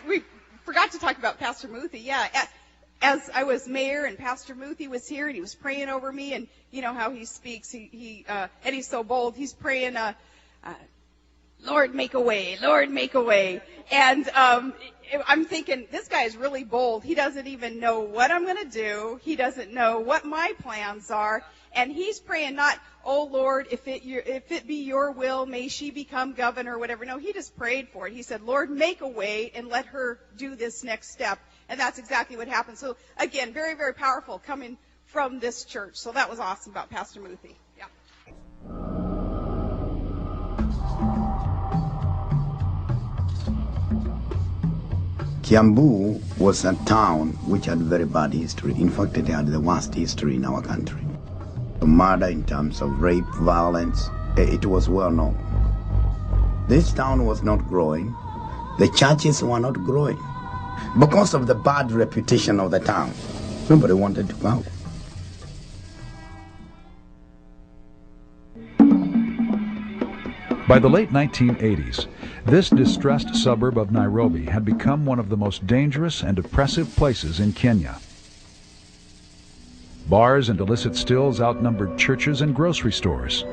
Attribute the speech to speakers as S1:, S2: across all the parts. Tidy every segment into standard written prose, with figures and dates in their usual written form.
S1: we forgot to talk about Pastor Muthee. Yeah, as I was mayor and Pastor Muthee was here and he was praying over me, and you know how he speaks. He and he's so bold. He's praying, Lord, make a way, Lord, make a way. And I'm thinking, this guy is really bold. He doesn't even know what I'm going to do. He doesn't know what my plans are. And he's praying not, oh, Lord, if it be your will, may she become governor or whatever. No, he just prayed for it. He said, Lord, make a way and let her do this next step. And that's exactly what happened. So, again, very, very powerful coming from this church. So that was awesome about Pastor Muthee. Yeah.
S2: Kiambu was a town which had very bad history. In fact, it had the worst history in our country. The murder in terms of rape, violence, it was well known. This town was not growing. The churches were not growing. Because of the bad reputation of the town, nobody wanted to go.
S3: By the late 1980s, this distressed suburb of Nairobi had become one of the most dangerous and oppressive places in Kenya. Bars and illicit stills outnumbered churches and grocery stores.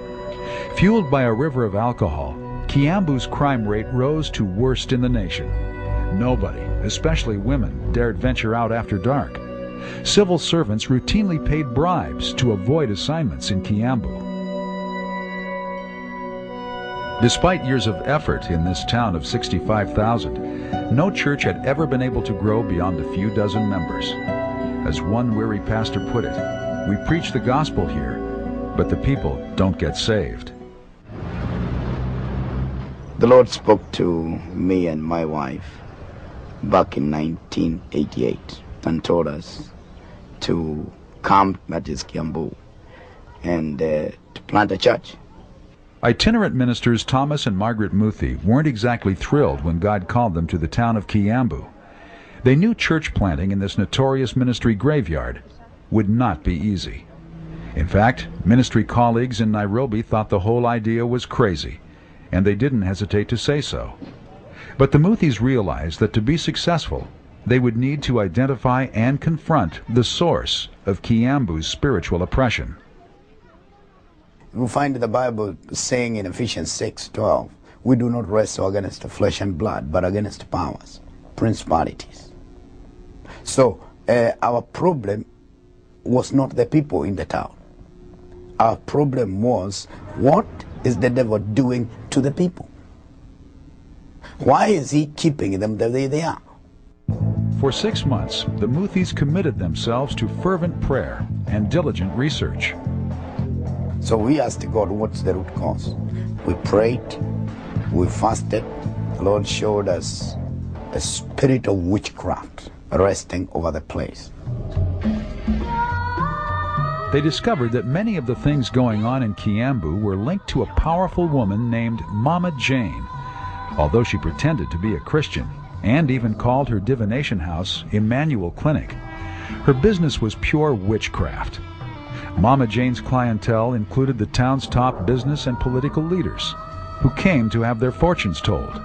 S3: Fueled by a river of alcohol, Kiambu's crime rate rose to worst in the nation. Nobody, especially women, dared venture out after dark. Civil servants routinely paid bribes to avoid assignments in Kiambu. Despite years of effort in this town of 65,000, no church had ever been able to grow beyond a few dozen members. As one weary pastor put it, we preach the gospel here, but the people don't get saved.
S2: The Lord spoke to me and my wife back in 1988 and told us to come, that is Kiambu, and to plant a church.
S3: Itinerant ministers Thomas and Margaret Muthee weren't exactly thrilled when God called them to the town of Kiambu. They knew church planting in this notorious ministry graveyard would not be easy. In fact, ministry colleagues in Nairobi thought the whole idea was crazy, and they didn't hesitate to say so. But the Muthees realized that to be successful, they would need to identify and confront the source of Kiambu's spiritual oppression.
S2: We find the Bible saying in Ephesians 6:12, we do not wrestle against flesh and blood, but against powers, principalities. So our problem was not the people in the town. Our problem was, what is the devil doing to the people? Why is he keeping them the way they are?
S3: For 6 months, the Muthees committed themselves to fervent prayer and diligent research.
S2: So we asked God, what's the root cause? We prayed, we fasted. The Lord showed us a spirit of witchcraft resting over the place.
S3: They discovered that many of the things going on in Kiambu were linked to a powerful woman named Mama Jane, although she pretended to be a Christian and even called her divination house Emmanuel Clinic. Her business was pure witchcraft. Mama Jane's clientele included the town's top business and political leaders, who came to have their fortunes told.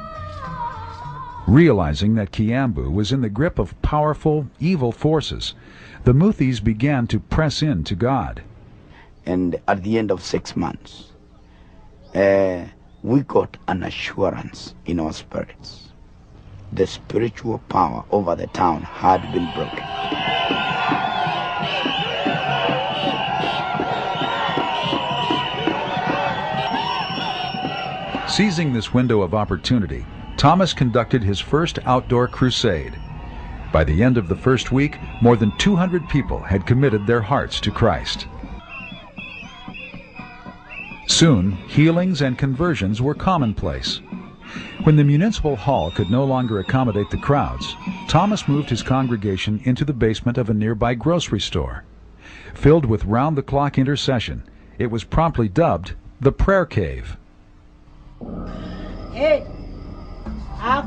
S3: Realizing that Kiambu was in the grip of powerful, evil forces, the Muthees began to press in to God.
S2: And at the end of 6 months, we got an assurance in our spirits. The spiritual power over the town had been broken.
S3: Seizing this window of opportunity, Thomas conducted his first outdoor crusade. By the end of the first week, more than 200 people had committed their hearts to Christ. Soon, healings and conversions were commonplace. When the municipal hall could no longer accommodate the crowds, Thomas moved his congregation into the basement of a nearby grocery store. Filled with round-the-clock intercession, it was promptly dubbed the Prayer Cave.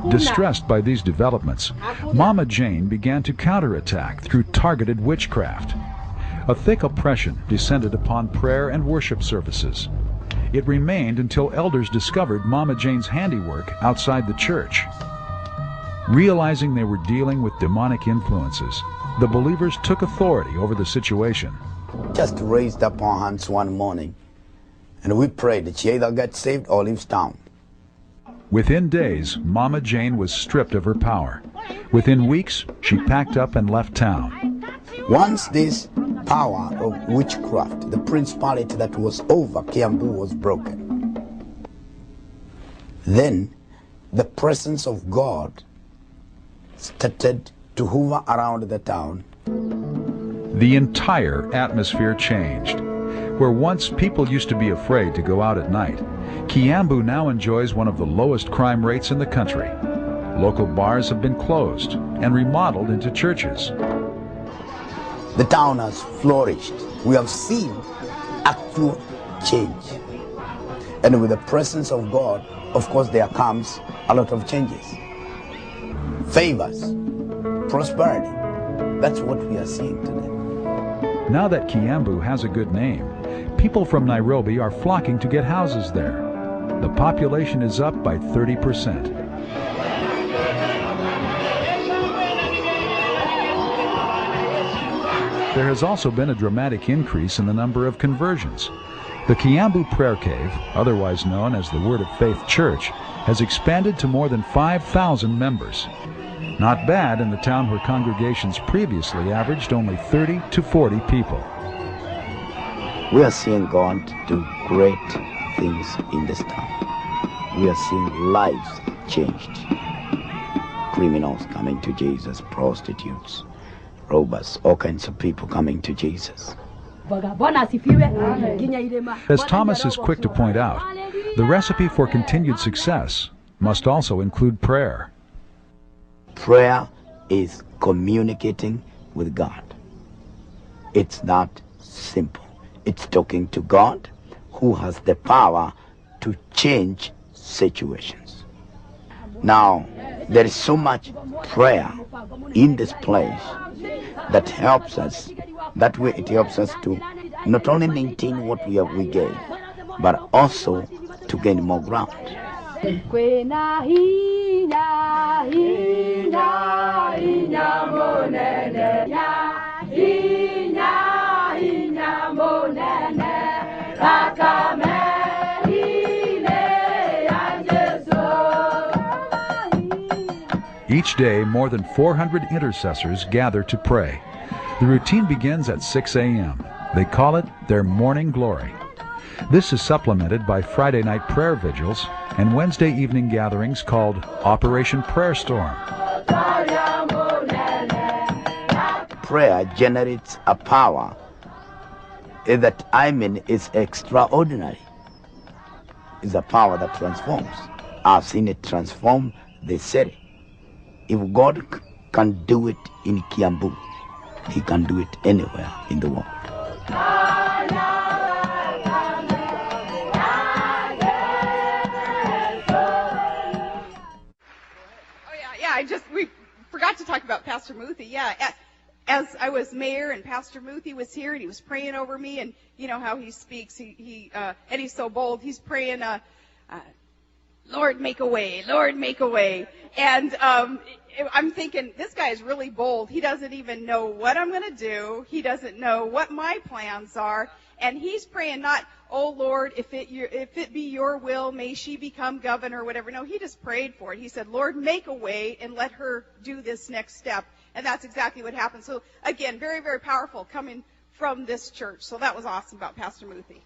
S3: Distressed by these developments, Mama Jane began to counterattack through targeted witchcraft. A thick oppression descended upon prayer and worship services. It remained until elders discovered Mama Jane's handiwork outside the church. Realizing they were dealing with demonic influences, the believers took authority over the situation.
S2: Just raised up our hands one morning, and we prayed that she either gets saved or leaves town.
S3: Within days, Mama Jane was stripped of her power. Within weeks, she packed up and left town.
S2: Once this power of witchcraft, the principality that was over Kiambu, was broken, then the presence of God started to hover around the town.
S3: The entire atmosphere changed. Where once people used to be afraid to go out at night, Kiambu now enjoys one of the lowest crime rates in the country. Local bars have been closed and remodeled into churches.
S2: The town has flourished. We have seen actual change. And with the presence of God, of course, there comes a lot of changes. Favors, prosperity. That's what we are seeing today.
S3: Now that Kiambu has a good name, people from Nairobi are flocking to get houses there. The population is up by 30%. There has also been a dramatic increase in the number of conversions. The Kiambu Prayer Cave, otherwise known as the Word of Faith Church, has expanded to more than 5,000 members. Not bad in the town where congregations previously averaged only 30 to 40 people.
S2: We are seeing God do great things in this town. We are seeing lives changed. Criminals coming to Jesus, prostitutes, robbers, all kinds of people coming to Jesus.
S3: As Thomas is quick to point out, the recipe for continued success must also include prayer.
S2: Prayer is communicating with God. It's not simple. It's talking to God, who has the power to change situations. Now, there is so much prayer in this place that helps us. That way it helps us to not only maintain what we gain, but also to gain more ground.
S3: Each day, more than 400 intercessors gather to pray. The routine begins at 6 a.m. They call it their morning glory. This is supplemented by Friday night prayer vigils and Wednesday evening gatherings called Operation Prayer Storm.
S2: Prayer generates a power that is extraordinary. It's a power that transforms. I've seen it transform the city. If God can do it in Kiambu, He can do it anywhere in the world.
S1: We forgot to talk about Pastor Muthee. Yeah, as I was mayor and Pastor Muthee was here and he was praying over me, and you know how he speaks. And he's so bold. He's praying, Lord, make a way. Lord, make a way. And I'm thinking, this guy is really bold. He doesn't even know what I'm going to do. He doesn't know what my plans are. And he's praying not, oh, Lord, if it be your will, may she become governor or whatever. No, he just prayed for it. He said, Lord, make a way and let her do this next step. And that's exactly what happened. So, again, very, very powerful coming from this church. So that was awesome about Pastor Muthee.